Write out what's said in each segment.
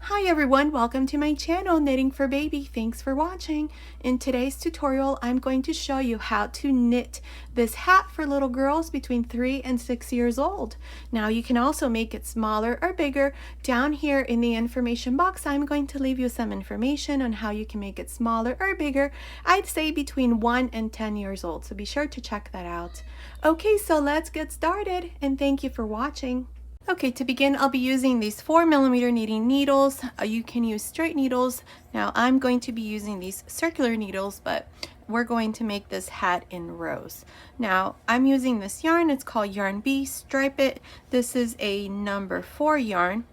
Hi everyone, welcome to my channel Knitting for Baby. Thanks for watching. In today's tutorial, I'm going to show you how to knit this hat for little girls between 3 and 6 years old. Now you can also make it smaller or bigger. Down here in the information box, I'm going to leave you some information on how you can make it smaller or bigger. I'd say between 1 and 10 years old, so be sure to check that out. Okay, so let's get started, and thank you for watching. Okay, to begin, I'll be using these 4mm knitting needles. You can use straight needles. Now I'm going to be using these circular needles, but we're going to make this hat in rows. Now I'm using this yarn. It's called Yarn B Stripe It. This is a number 4 yarn.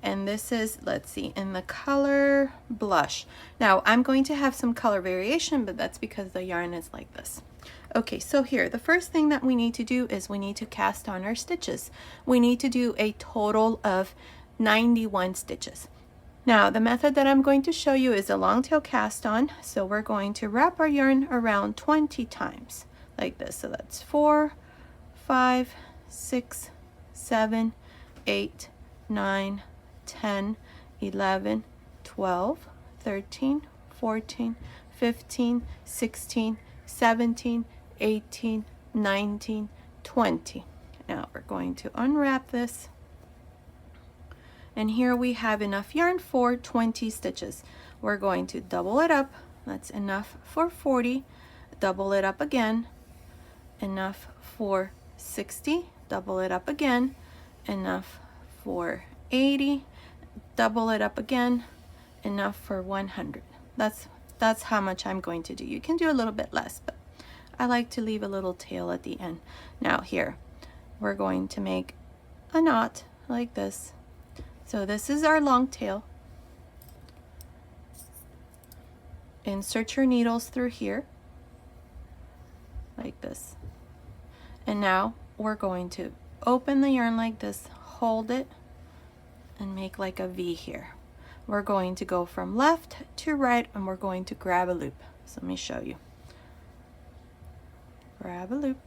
And this is, let's see, in the color Blush. Now I'm going to have some color variation, but that's because the yarn is like this. Okay, so here, the first thing that we need to do is we need to cast on our stitches. We need to do a total of 91 stitches. Now, the method that I'm going to show you is a long tail cast on. So we're going to wrap our yarn around 20 times, like this. So that's 4, 5, 6, 7, 8, 9, 10, 11, 12, 13, 14, 15, 16, 17, 18, 19, 20. Now we're going to unwrap this, and here we have enough yarn for 20 stitches. We're going to double it up. That's enough for 40. Double it up again. Enough for 60. Double it up again. Enough for 80. Double it up again. Enough for 100. That's how much I'm going to do. You can do a little bit less, but I like to leave a little tail at the end. Now here, we're going to make a knot like this. So this is our long tail. Insert your needles through here, like this. And now we're going to open the yarn like this, hold it, and make like a V here. We're going to go from left to right, and we're going to grab a loop. So let me show you. Grab a loop.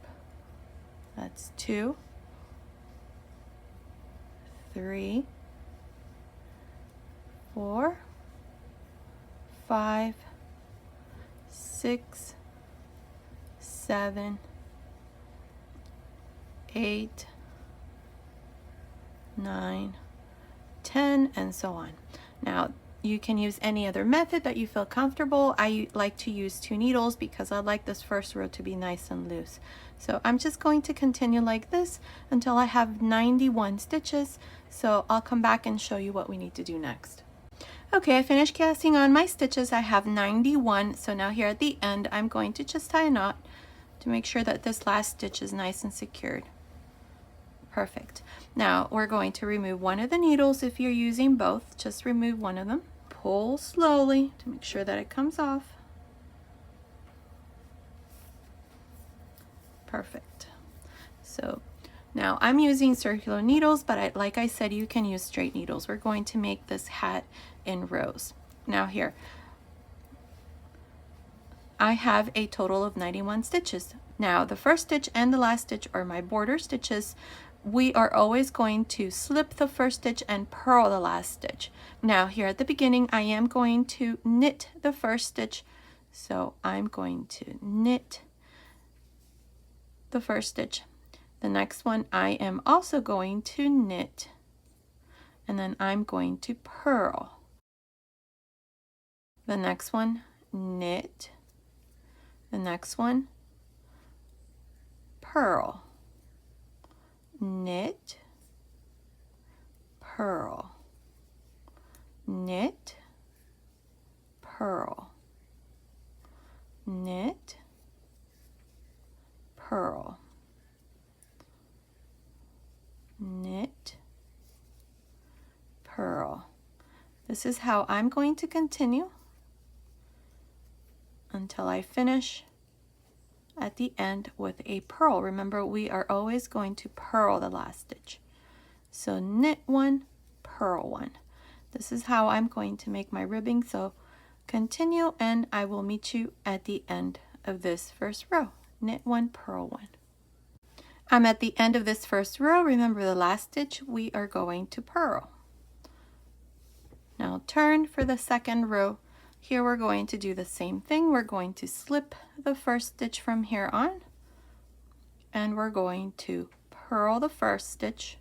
That's 2, 3, 4, 5, 6, 7, 8, 9, 10, and so on. Now you can use any other method that you feel comfortable. I like to use 2 needles because I like this first row to be nice and loose. So I'm just going to continue like this until I have 91 stitches. So I'll come back and show you what we need to do next. Okay, I finished casting on my stitches. I have 91. So now here at the end, I'm going to just tie a knot to make sure that this last stitch is nice and secured. Perfect. Now we're going to remove one of the needles. If you're using both, just remove one of them. Pull slowly to make sure that it comes off. Perfect. So now I'm using circular needles, but like I said, you can use straight needles. We're going to make this hat in rows. Now here, I have a total of 91 stitches. Now the first stitch and the last stitch are my border stitches. We are always going to slip the first stitch and purl the last stitch. Now here at the beginning, I am going to knit the first stitch. So I'm going to knit the first stitch. The next one I am also going to knit, and then I'm going to purl. The next one, knit. The next one, purl. Knit, purl, knit, purl, knit, purl, knit, purl. This is how I'm going to continue until I finish at the end with a purl. Remember, we are always going to purl the last stitch. So knit 1, purl 1. This is how I'm going to make my ribbing. So continue, and I will meet you at the end of this first row. Knit 1, purl 1. I'm at the end of this first row. Remember, the last stitch we are going to purl. Now turn for the second row. Here we're going to do the same thing. We're going to slip the first stitch from here on, and we're going to purl the first stitch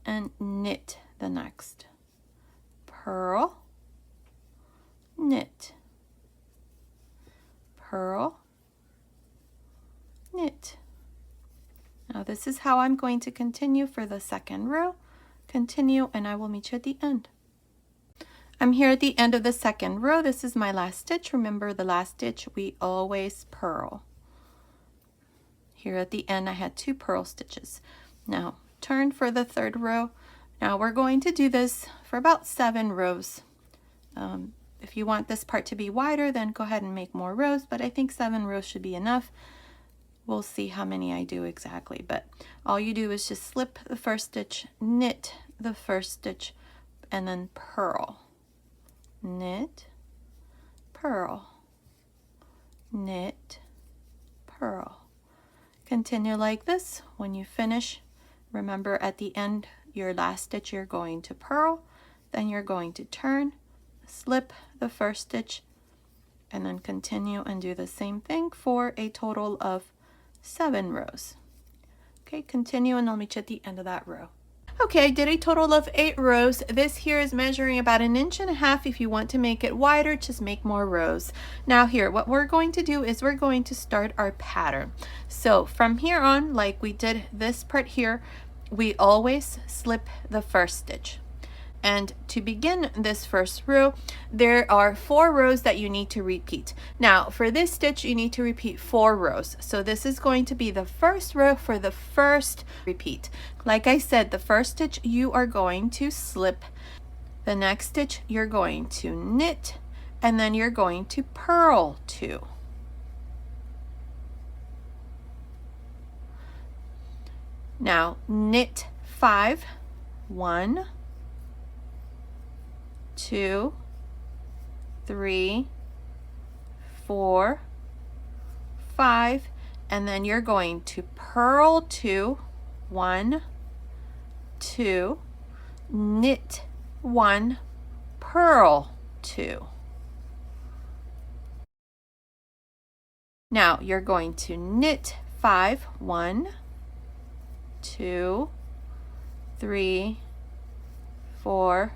and knit the next. Purl, knit, purl, knit. Now this is how I'm going to continue for the second row. Continue, and I will meet you at the end. I'm here at the end of the second row. This is my last stitch. Remember, the last stitch we always purl. Here at the end I had 2 purl stitches. Now turn for the third row. Now we're going to do this for about 7 rows. If you want this part to be wider, then go ahead and make more rows, but I think 7 rows should be enough. We'll see how many I do exactly, but all you do is just slip the first stitch, knit the first stitch, and then purl. Knit, purl, knit, purl. Continue like this. When you finish, remember at the end, your last stitch you're going to purl, then you're going to turn, slip the first stitch, and then continue and do the same thing for a total of 7 rows. Okay, continue, and I'll meet you at the end of that row. Okay, I did a total of 8 rows. This here is measuring about 1.5 inches. If you want to make it wider, just make more rows. Now here, what we're going to do is we're going to start our pattern. So from here on, like we did this part here, we always slip the first stitch. And to begin this first row, there are 4 rows that you need to repeat. Now for this stitch, you need to repeat 4 rows. So this is going to be the first row for the first repeat. Like I said, the first stitch you are going to slip. The next stitch you're going to knit, and then you're going to purl 2. Now knit 5, 1, 2, 3, 4, 5, and then you're going to purl 2, 1, 2, knit 1, purl 2. Now you're going to knit 5, 1, 2, 3, 4,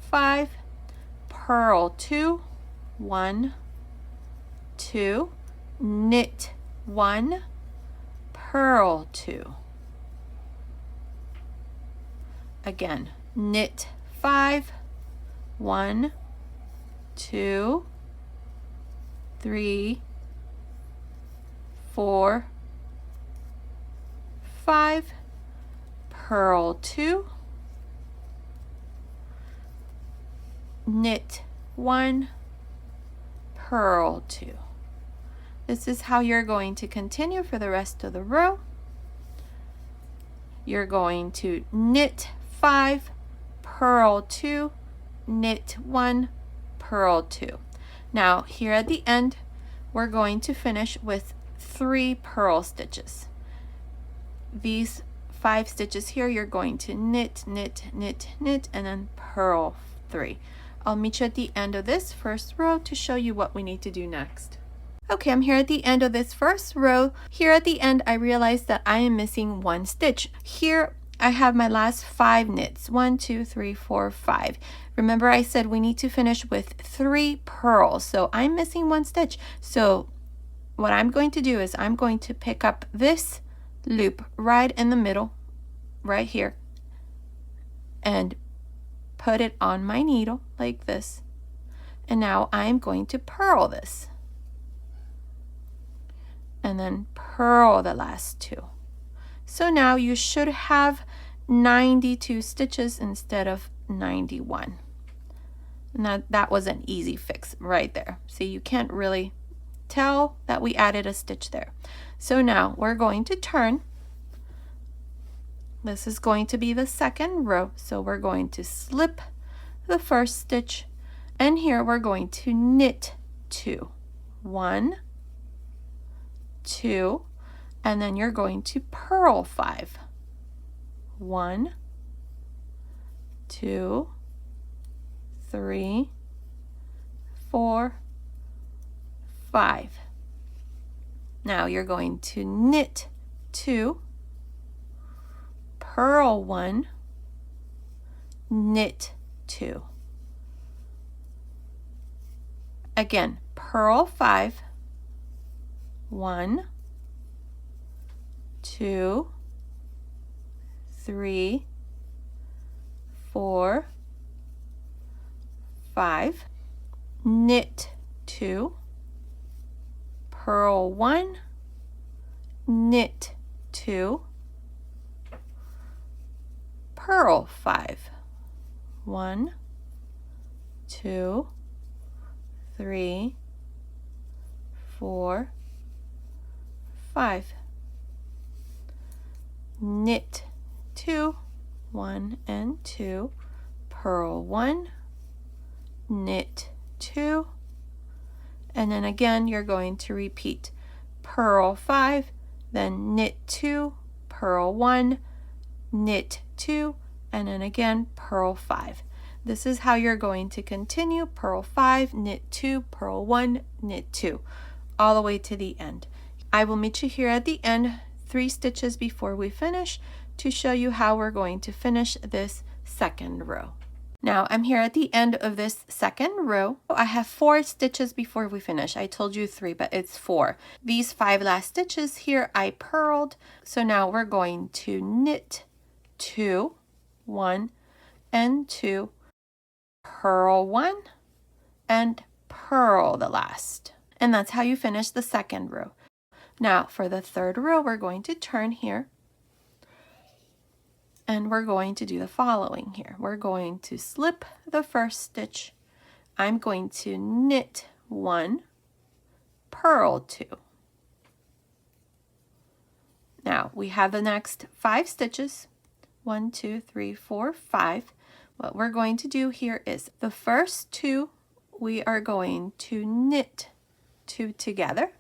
5, purl 2, 1, 2, knit 1, purl 2. Again, knit 5, 1, 2, 3, 4, 5, purl 2, knit 1, purl 2. This is how you're going to continue for the rest of the row. You're going to knit 5, purl 2, knit 1, purl 2. Now here at the end, we're going to finish with 3 purl stitches. These 5 stitches here, you're going to knit, knit, knit, knit, and then purl 3. I'll meet you at the end of this first row to show you what we need to do next. Okay, I'm here at the end of this first row. Here at the end, I realized that I am missing 1 stitch. Here, I have my last 5 knits. 1, 2, 3, 4, 5. Remember I said we need to finish with 3 purls. So I'm missing 1 stitch. So what I'm going to do is I'm going to pick up this loop right in the middle, right here, and put it on my needle like this. And now I'm going to purl this. And then purl the last 2. So now you should have 92 stitches instead of 91. Now that was an easy fix right there. See, you can't really tell that we added a stitch there. So now we're going to turn. This is going to be the second row. So we're going to slip the first stitch, and here we're going to knit 2. 1, 2, and then you're going to purl 5. 1, 2, 3, 4, 5. Now you're going to knit 2, purl 1, knit 2. Again, purl 5, 1, 2, 3, 4, 5, knit 2, purl 1, knit 2, purl 5, 1, 2, 3, 4, 5, knit 2, 1 and 2, purl 1, knit 2, and then again you're going to repeat purl 5, then knit 2, purl 1, knit 2, and then again purl 5. This is how you're going to continue: purl 5, knit 2, purl 1, knit 2, all the way to the end. I will meet you here at the end, 3 stitches before we finish, to show you how we're going to finish this second row. Now I'm here at the end of this second row. I have 4 stitches before we finish. I told you 3, but it's 4. These 5 last stitches here I purled, so now we're going to knit 2, 1 and 2, purl 1 and purl the last, and that's how you finish the second row. Now for the third row, we're going to turn here and we're going to do the following here. We're going to slip the first stitch. I'm going to knit 1, purl 2. Now we have the next 5 stitches, 1, 2, 3, 4, 5. What we're going to do here is the first 2 we are going to knit 2 together,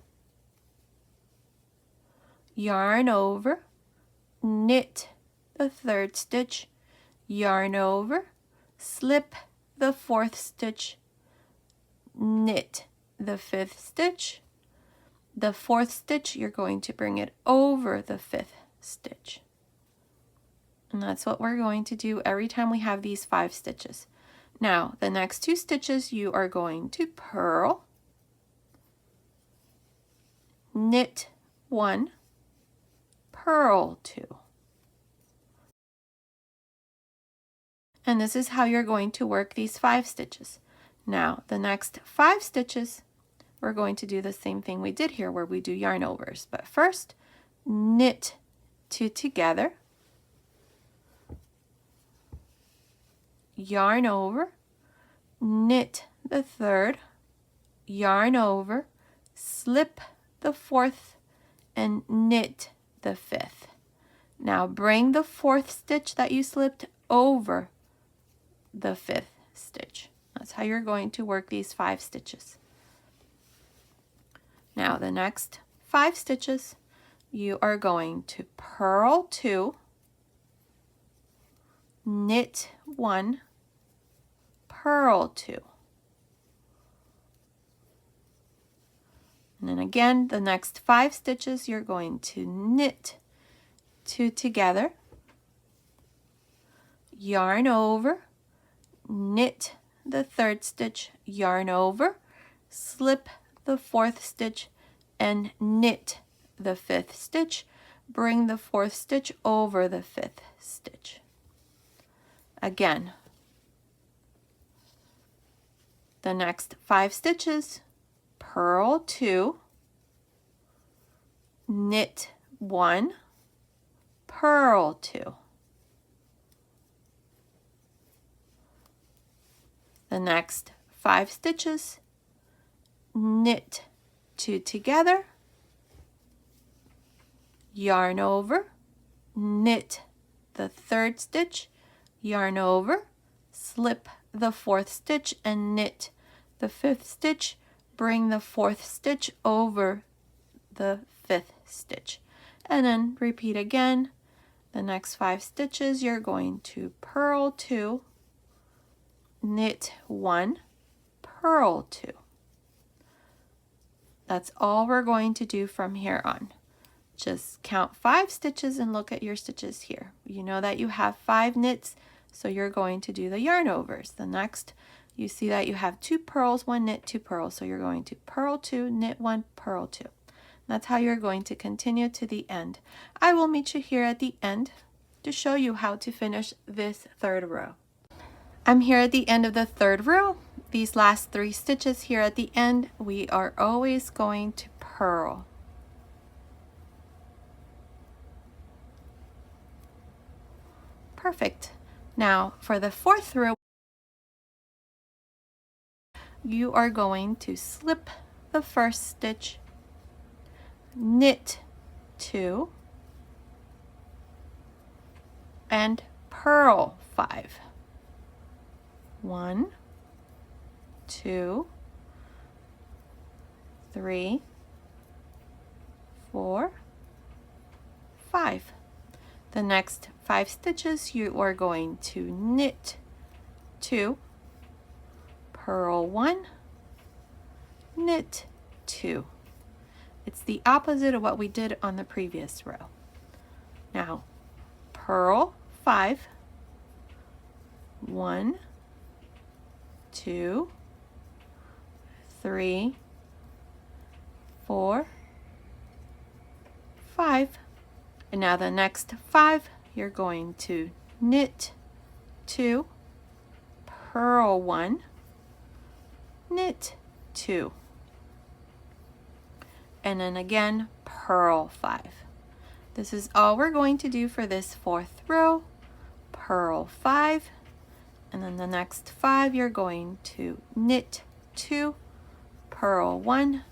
yarn over, knit the 3rd stitch, yarn over, slip the 4th stitch, knit the 5th stitch. The 4th stitch, you're going to bring it over the 5th stitch. And that's what we're going to do every time we have these 5 stitches. Now, the next 2 stitches you are going to purl, knit 1, purl 2. And this is how you're going to work these 5 stitches. Now, the next 5 stitches, we're going to do the same thing we did here where we do yarn overs. But first, knit 2 together, yarn over, knit the 3rd, yarn over, slip the 4th, and knit the 5th. Now bring the 4th stitch that you slipped over the 5th stitch. That's how you're going to work these 5 stitches. Now the next 5 stitches, you are going to purl 2, knit 1, purl 2. And then again, the next 5 stitches, you're going to knit 2 together, yarn over, knit the 3rd stitch, yarn over, slip the 4th stitch, and knit the 5th stitch. Bring the 4th stitch over the 5th stitch. Again, the next 5 stitches, purl 2, knit 1, purl 2. The next 5 stitches, knit 2 together, yarn over, knit the 3rd stitch, yarn over, slip the 4th stitch and knit the 5th stitch. Bring the 4th stitch over the 5th stitch, and then repeat again. The next 5 stitches, you're going to purl 2, knit 1, purl 2. That's all we're going to do from here on. Just count 5 stitches and look at your stitches here. You know that you have 5 knits, so you're going to do the yarn overs. The next, you see that you have 2 purls, 1 knit, 2 purls, so you're going to purl 2, knit 1, purl 2. That's how you're going to continue to the end. I will meet you here at the end to show you how to finish this 3rd row. I'm here at the end of the 3rd row. These last 3 stitches here at the end, we are always going to purl. Perfect. Now for the 4th row, you are going to slip the 1st stitch, knit 2, and purl 5. 1, 2, 3, 4, 5. The next 5 stitches you are going to knit 2, purl 1, knit 2. It's the opposite of what we did on the previous row. Now purl 5, 1, 2, 3, 4, 5. And now the next 5, you're going to knit 2, purl 1, knit 2. And then again, purl 5. This is all we're going to do for this 4th row. Purl 5, and then the next 5 you're going to knit 2, purl 1,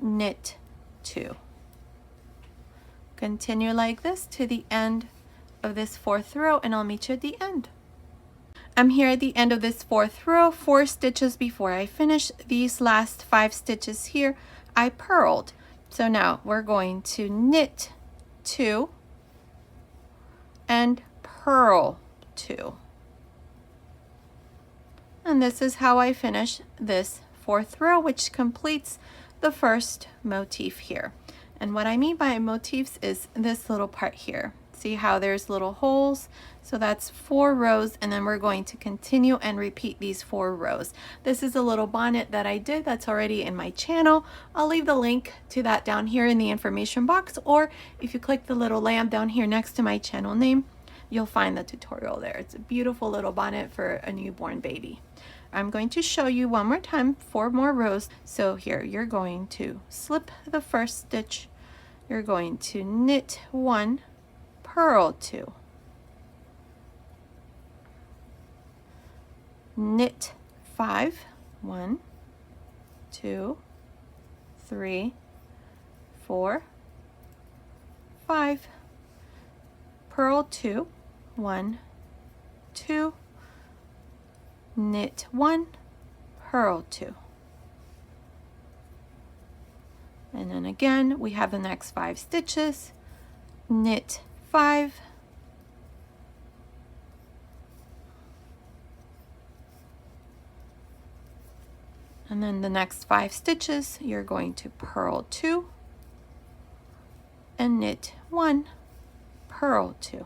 knit 2. Continue like this to the end of this 4th row, and I'll meet you at the end. I'm here at the end of this 4th row. 4 stitches before I finish these last 5 stitches here, I purled. So now we're going to knit 2 and purl 2. And this is how I finish this 4th row, which completes the first motif here. And what I mean by motifs is this little part here. See how there's little holes? So that's 4 rows, and then we're going to continue and repeat these 4 rows. This is a little bonnet that I did that's already in my channel. I'll leave the link to that down here in the information box, or if you click the little lamp down here next to my channel name, you'll find the tutorial there. It's a beautiful little bonnet for a newborn baby. I'm going to show you one more time 4 more rows. So here you're going to slip the 1st stitch, you're going to knit 1, purl 2, knit 5, 1, 2, 3, 4, 5, purl 2, 1, 2, knit 1, purl 2. And then again, we have the next 5 stitches, knit 5, and then the next 5 stitches, you're going to purl 2 and knit 1, purl 2.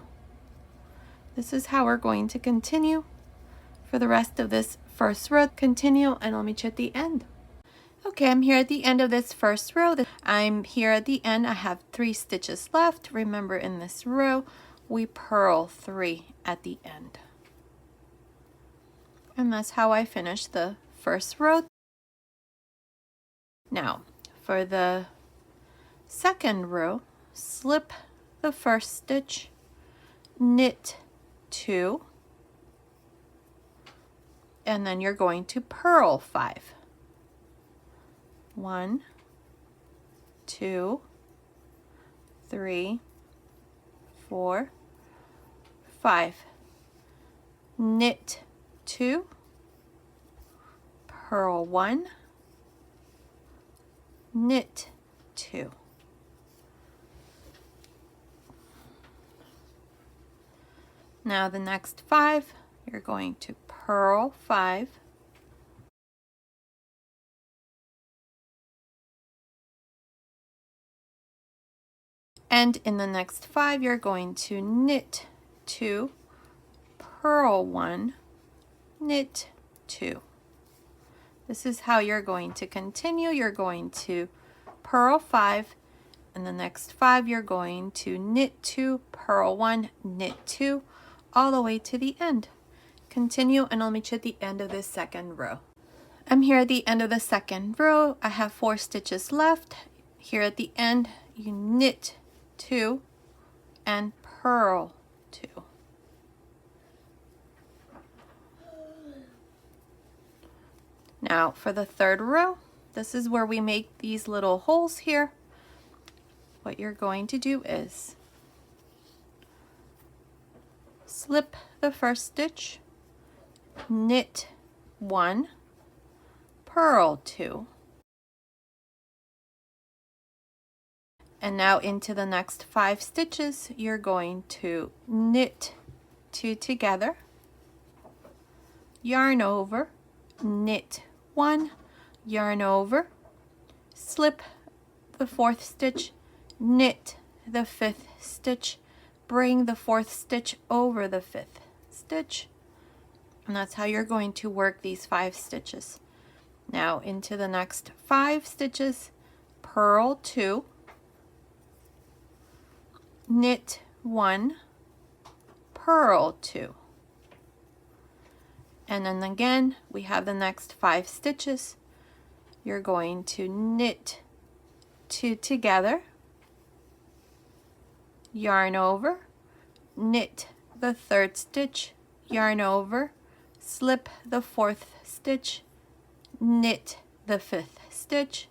This is how we're going to continue for the rest of this first row. Continue, and I'll meet you at the end. Okay, I'm here at the end of this first row. I'm here at the end. I have 3 stitches left. Remember, in this row, we purl 3 at the end. And that's how I finish the first row. Now, for the second row, slip the 1st stitch, knit 2, and then you're going to purl 5. 1, 2, 3, 4, 5. Knit 2, purl 1, knit 2. Now the next 5, you're going to purl purl 5, and in the next 5 you're going to knit 2, purl 1, knit 2. This is how you're going to continue. You're going to purl 5, and the next 5 you're going to knit 2, purl 1, knit 2, all the way to the end. Continue, and I'll meet you at the end of this second row. I'm here at the end of the second row. I have 4 stitches left. Here at the end, you knit 2 and purl 2. Now for the third row, this is where we make these little holes here. What you're going to do is slip the first stitch, knit 1, purl 2, and now into the next 5 stitches you're going to knit 2 together, yarn over, knit 1, yarn over, slip the 4th stitch, knit the 5th stitch, bring the 4th stitch over the 5th stitch, and that's how you're going to work these 5 stitches. Now into the next 5 stitches, purl 2, knit 1, purl 2. And then again, we have the next 5 stitches. You're going to knit 2 together, yarn over, knit the 3rd stitch, yarn over, slip the 4th stitch, knit the 5th stitch,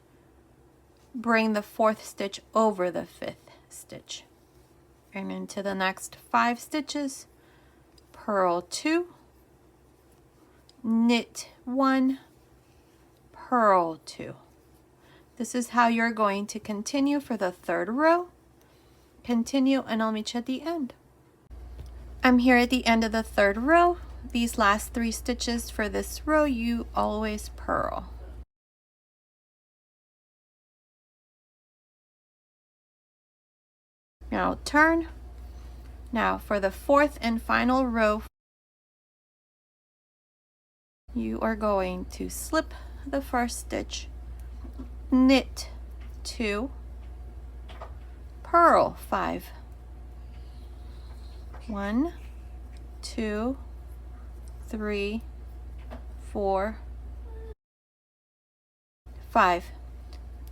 bring the 4th stitch over the 5th stitch. And into the next 5 stitches, purl 2, knit 1, purl 2. This is how you're going to continue for the third row. Continue, and I'll meet you at the end. I'm here at the end of the third row. These last 3 stitches for this row you always purl. Now turn. Now for the 4th and final row, you are going to slip the first stitch, knit 2, purl 5. 1, 2, 3, 4, 5.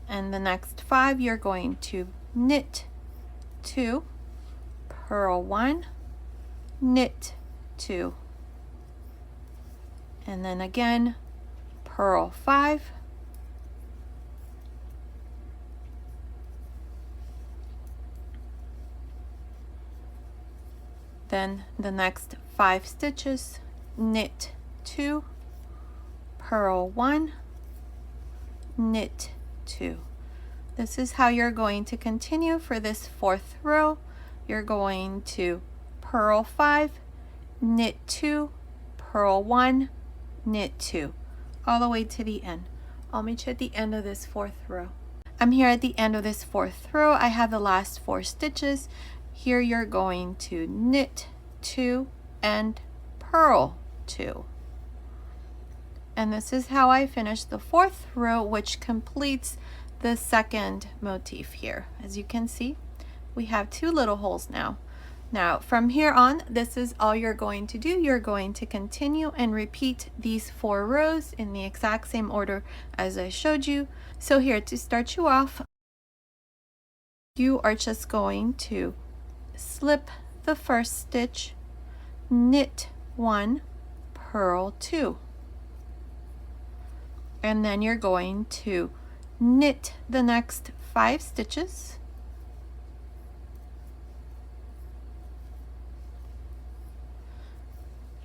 And the next 5 you're going to knit 2, purl 1, knit 2, and then again purl 5, then the next 5 stitches, knit 2, purl 1, knit 2. This is how you're going to continue for this 4th row. You're going to purl 5, knit 2, purl 1, knit 2, all the way to the end. I'll meet you at the end of this 4th row. I'm here at the end of this 4th row. I have the last 4 stitches. Here you're going to knit 2 and purl 2. And this is how I finish the 4th row, which completes the second motif here. As you can see, we have 2 little holes now. Now from here on, this is all you're going to do. You're going to continue and repeat these 4 rows in the exact same order as I showed you. So here, to start you off, you are just going to slip the first stitch, knit 1, purl 2, and then you're going to knit the next 5 stitches,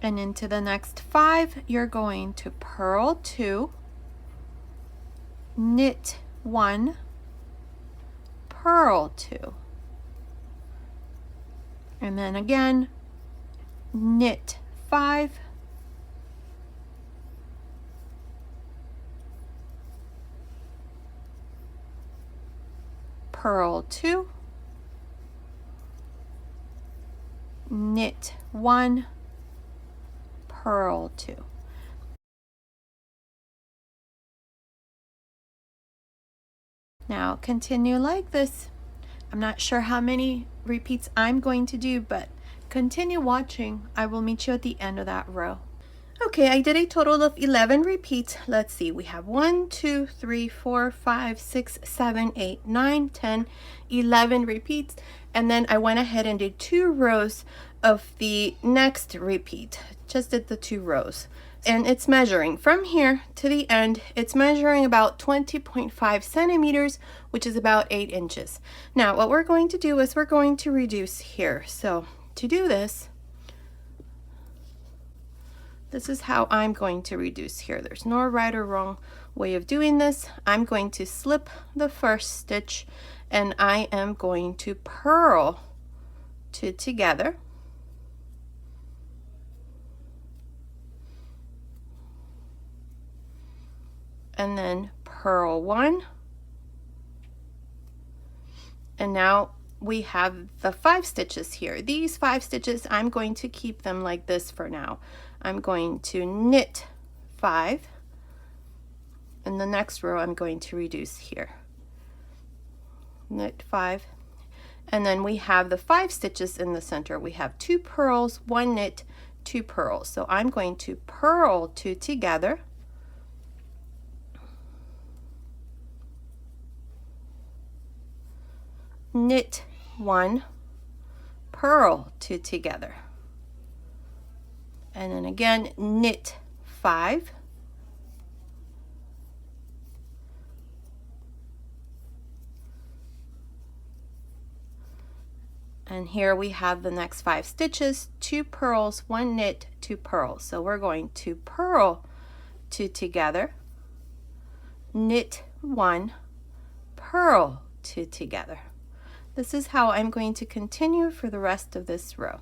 and into the next 5 you're going to purl 2, knit 1, purl 2, and then again knit 5, purl 2, knit 1, purl 2. Now continue like this. I'm not sure how many repeats I'm going to do, but continue watching. I will meet you at the end of that row. Okay, I did a total of 11 repeats. Let's see, we have 1, 2, 3, 4, 5, 6, 7, 8, 9, 10, 11 repeats. And then I went ahead and did 2 rows of the next repeat. Just did the 2 rows. And it's measuring from here to the end. It's measuring about 20.5 centimeters, which is about 8 inches. Now, what we're going to do is we're going to reduce here. So to do this, this is how I'm going to reduce here. There's no right or wrong way of doing this. I'm going to slip the first stitch and I am going to purl 2 together. And then purl 1. And now we have the 5 stitches here. These 5 stitches, I'm going to keep them like this for now. I'm going to knit 5. In the next row, I'm going to reduce here. Knit 5. And then we have the 5 stitches in the center. We have 2 purls, 1 knit, 2 purls. So I'm going to purl 2 together. Knit 1, purl 2 together, and then again knit 5, and here we have the next 5 stitches, 2 purls, 1 knit, 2 purls. So we're going to purl 2 together, knit 1, purl 2 together. This is how I'm going to continue for the rest of this row.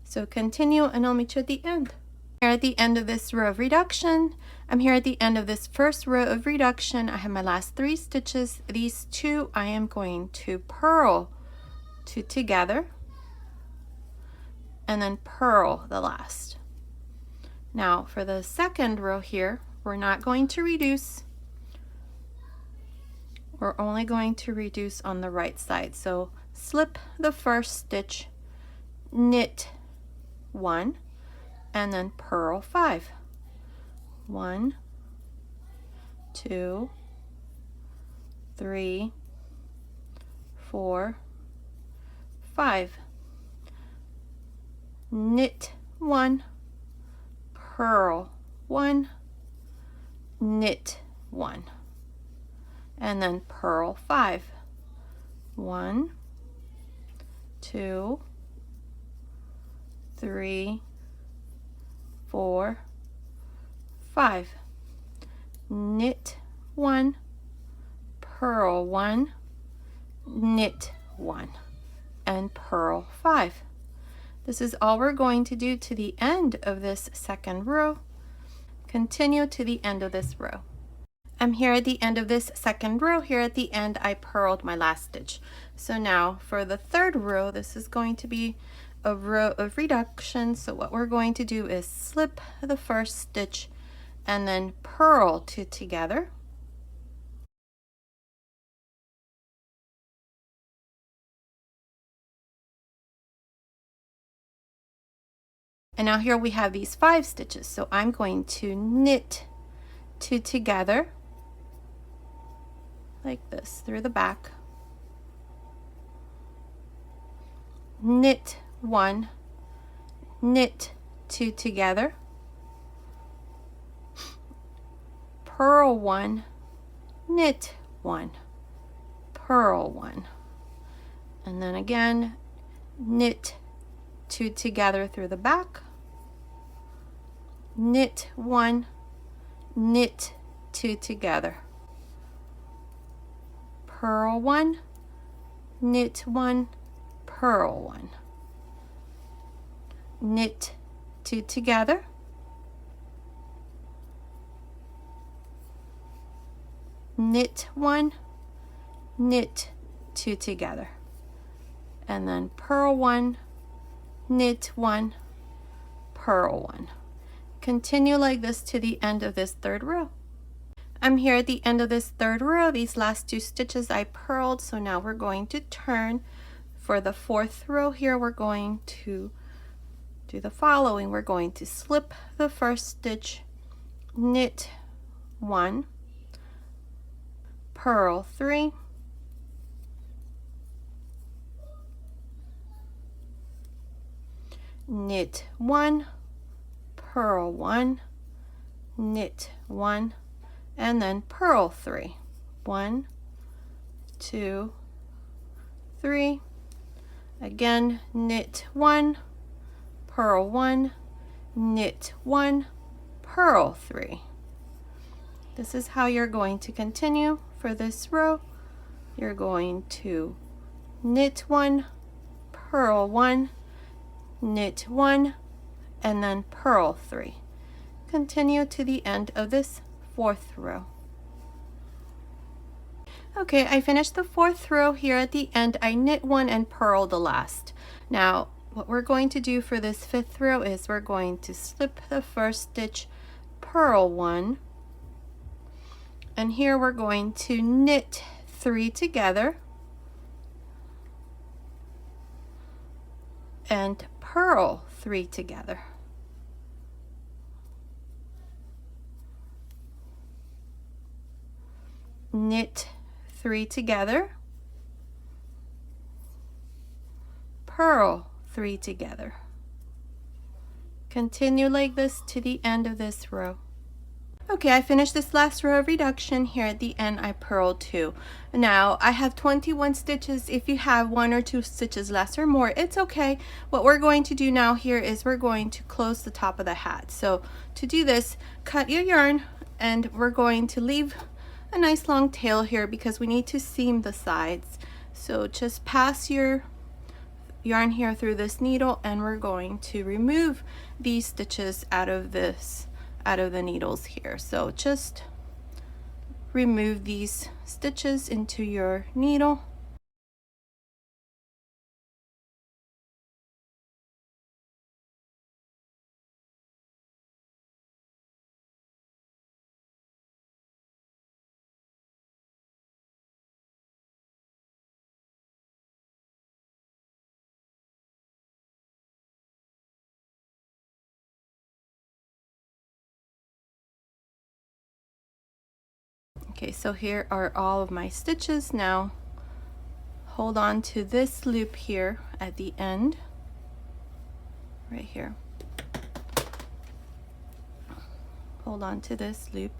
So continue and I'll meet you at the end. Here at the end of this row of reduction, I'm here at the end of this first row of reduction. I have my last 3 stitches. These 2 I am going to purl 2 together and then purl the last. Now for the second row here, we're not going to reduce. We're only going to reduce on the right side. So slip the first stitch, knit 1, and then purl 5. 1, 2, 3, 4, 5. Knit 1, purl 1, knit 1. And then purl 5. 1, 2, 3, 4, 5. Knit 1, purl 1, knit 1, and purl 5. This is all we're going to do to the end of this second row. Continue to the end of this row. I'm here at the end of this second row. Here at the end, I purled my last stitch. So now for the third row, this is going to be a row of reduction. So what we're going to do is slip the first stitch and then purl 2 together. And now here we have these 5 stitches. So I'm going to knit 2 together like this through the back, knit 1, knit 2 together, purl 1, knit 1, purl 1, and then again knit 2 together through the back, knit 1, knit 2 together, purl 1, knit 1, purl 1, knit 2 together, knit 1, knit two together, and then purl one, knit one, purl one. Continue like this to the end of this third row. I'm here at the end of this third row. These last two stitches I purled, so now we're going to turn. For the fourth row here, we're going to do the following. We're going to slip the first stitch, knit one, purl three, knit one, purl one, knit one, and then purl three. 1, 2, 3. Again, knit one, purl one, knit one, purl three. This is how you're going to continue for this row. You're going to knit one, purl one, knit one, and then purl three. Continue to the end of this fourth row. Okay, I finished the fourth row. Here at the end, I knit one and purl the last. Now, what we're going to do for this fifth row is we're going to slip the first stitch, purl one, and here we're going to knit three together and purl three together. Knit three together, purl three together. Continue like this to the end of this row. Okay, I finished this last row of reduction. Here at the end, I purled two. Now, I have 21 stitches. If you have 1 or 2 stitches less or more, it's okay. What we're going to do now here is we're going to close the top of the hat. So to do this, cut your yarn, and we're going to leave a nice long tail here because we need to seam the sides. So just pass your yarn here through this needle, and we're going to remove these stitches out of the needles here. So just remove these stitches into your needle. Okay, so here are all of my stitches. Now hold on to this loop here at the end, right here. Hold on to this loop,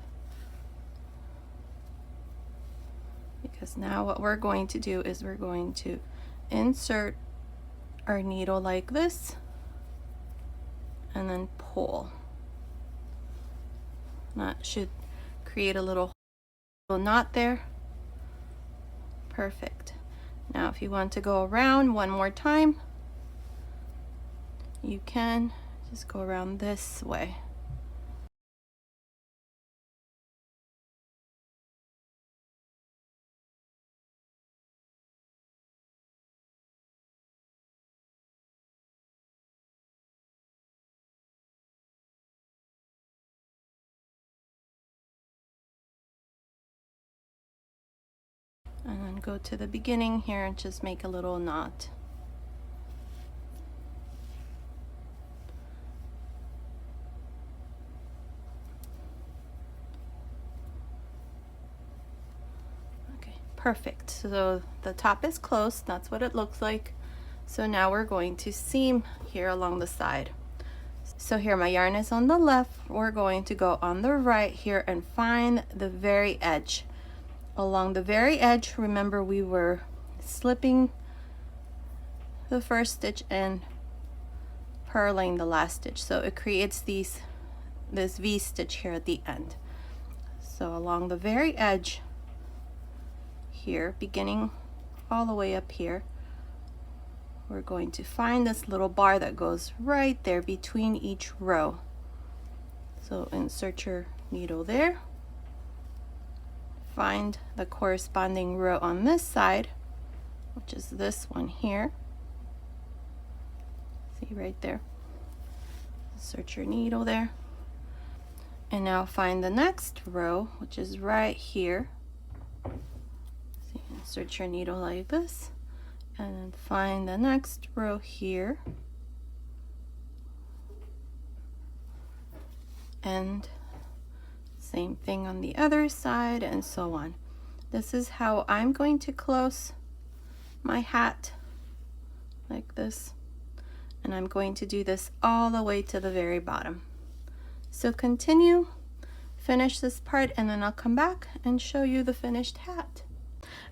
because now what we're going to do is we're going to insert our needle like this and then pull. That should create a little knot there. Perfect. Now if you want to go around one more time, you can just go around this way. And then go to the beginning here and just make a little knot. Okay, perfect. So the top is closed. That's what it looks like. So now we're going to seam here along the side. So here my yarn is on the left. We're going to go on the right here and find the very edge. Along the very edge, remember we were slipping the first stitch and purling the last stitch, so it creates this V stitch here at the end. So along the very edge here, beginning all the way up here, we're going to find this little bar that goes right there between each row. So insert your needle there. Find the corresponding row on this side which is this one here. See right there. Insert your needle there. And now find the next row, which is right here. So insert your needle like this, and then find the next row here. And same thing on the other side, and so on. This is how I'm going to close my hat, like this. And I'm going to do this all the way to the very bottom. So continue, finish this part, and then I'll come back and show you the finished hat.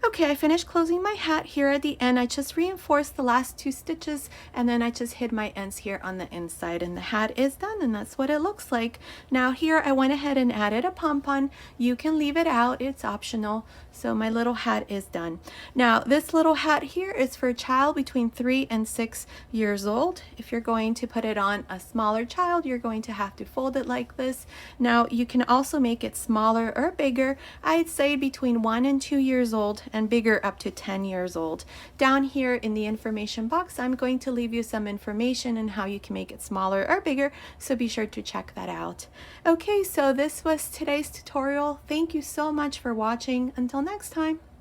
Okay, I finished closing my hat here at the end. I just reinforced the last 2 stitches, and then I just hid my ends here on the inside, and the hat is done, and that's what it looks like. Now here I went ahead and added a pom-pom. You can leave it out, it's optional. So my little hat is done. Now this little hat here is for a child between 3 and 6 years old. If you're going to put it on a smaller child, you're going to have to fold it like this. Now you can also make it smaller or bigger. I'd say between 1 and 2 years old, and bigger up to 10 years old. Down here in the information box, I'm going to leave you some information on how you can make it smaller or bigger, so be sure to check that out. Okay, so this was today's tutorial. Thank you so much for watching. Until next time.